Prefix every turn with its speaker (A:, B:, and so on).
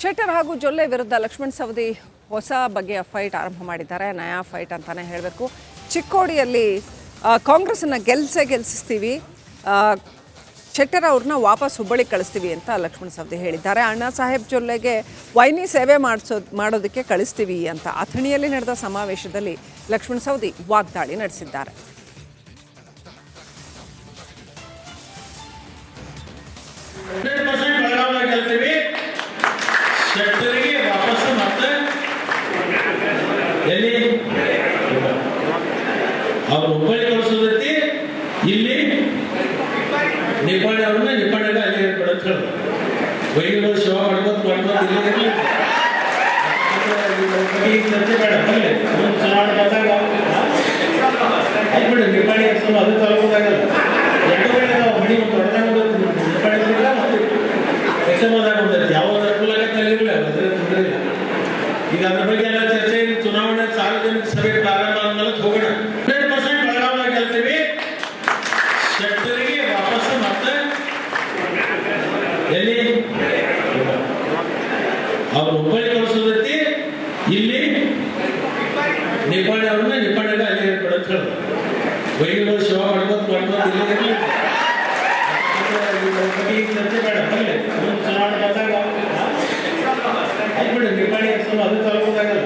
A: ಶೆಟ್ಟರ್ ಹಾಗೂ ಜೊಲ್ಲೆ ವಿರುದ್ಧ ಲಕ್ಷ್ಮಣ್ ಸವದಿ ಹೊಸ ಬಗೆಯ ಫೈಟ್ ಆರಂಭ ಮಾಡಿದ್ದಾರೆ. ನಯಾ ಫೈಟ್ ಅಂತಾನೆ ಹೇಳಬೇಕು. ಚಿಕ್ಕೋಡಿಯಲ್ಲಿ ಕಾಂಗ್ರೆಸ್ಸನ್ನು ಗೆಲ್ಲಿಸ್ತೀವಿ, ಶೆಟ್ಟರ್ ಅವ್ರನ್ನ ವಾಪಸ್ ಹುಬ್ಬಳ್ಳಿಗೆ ಕಳಿಸ್ತೀವಿ ಅಂತ ಲಕ್ಷ್ಮಣ್ ಸವದಿ ಹೇಳಿದ್ದಾರೆ. ಅಣ್ಣಾ ಸಾಹೇಬ್ ಜೊಲ್ಲೆಗೆ ವೈನಿ ಸೇವೆ ಮಾಡೋದಕ್ಕೆ ಕಳಿಸ್ತೀವಿ ಅಂತ ಅಥಣಿಯಲ್ಲಿ ನಡೆದ ಸಮಾವೇಶದಲ್ಲಿ ಲಕ್ಷ್ಮಣ್ ಸವದಿ ವಾಗ್ದಾಳಿ ನಡೆಸಿದ್ದಾರೆ.
B: ಶೆಟ್ಟರಿಗೆ ವಾಪಸ್ ಮತ್ತೆ ಎಲ್ಲಿ ಅವ್ರು ಹುಬ್ಬಳ್ಳಿ ಕಳಿಸೋದೈತಿ, ಇಲ್ಲಿ ನಿಪ್ಪಾಣಿ ಅವ್ರನ್ನ ನಿಪ್ಪಾಣಿಗ ಅಲ್ಲಿ ಬಿಡಂತ ಹೇಳಿದ್ರು. ವೈದ್ಯರು ಶಿವ ಮಾಡ್ಬೋದು ಇಲ್ಲಿ ಇರಲಿ ಚರ್ಚೆ ಬೇಡ, ಬರಲಿ ಚುನಾವಣೆ ಬಂದಾಗ ಆಗ್ಬಿಡಿ. ನಿಪ್ಪಾಣಿ ಅದು ತಲುಪೋದಾಗಲ್ಲ, ಎರಡು ವೇಳೆ ನಾವು ಮಣಿ ಒಂದು ದೊಡ್ಡದಾಗ ನಿಪ್ಪಾಣಿ ಮತ್ತೆ ಎಸಮಾದಾಗ ಒಂದೈತಿ, ಯಾವಾಗ ಅನುಕೂಲ ಆಗತ್ತೆ ಅಲ್ಲಿ ಇರಲಿಲ್ಲ, ಅದ್ರ ತೊಂದರೆ ಇಲ್ಲ. ಈಗ ಅದ್ರ ಬಗ್ಗೆ ಎಲ್ಲ ಚರ್ಚೆ ಚುನಾವಣೆ ಸಾರ್ವಜನಿಕ ಸಭೆ ಪ್ರಾರಂಭ ಆದ್ಮೇಲೆ ಹೋಗೋಣ. 100% ಬೆಳಗಾವಿಯಾಗಿ ಗೆಲ್ತೀವಿ. ಶೆಟ್ಟರಿಗೆ ವಾಪಸ್ ಮತ್ತೆ ಎಲ್ಲಿ ಅವ್ರು ಹುಬ್ಬಳ್ಳಿ ಕಳಿಸೋದೈತಿ, ಇಲ್ಲಿ ನಿಪ್ಪಾಣಿ ಅವ್ರನ್ನ ನಿಪ್ಪಾಣಿಗ ಅಲ್ಲಿ ಬಿಡಂತ ಹೇಳಿದ್ರು. ವೈದ್ಯರು ಶಿವ ಮಾಡ್ಬೋದು ಇಲ್ಲಿ ಇರಲಿ ಚರ್ಚೆ ಬೇಡ, ಬರಲಿ ಚುನಾವಣೆ ಬಂದಾಗ ಆಗ್ಬಿಡಿ. ನಿಪ್ಪಾಣಿ ಅದು ತಲುಪೋದಾಗಲ್ಲ,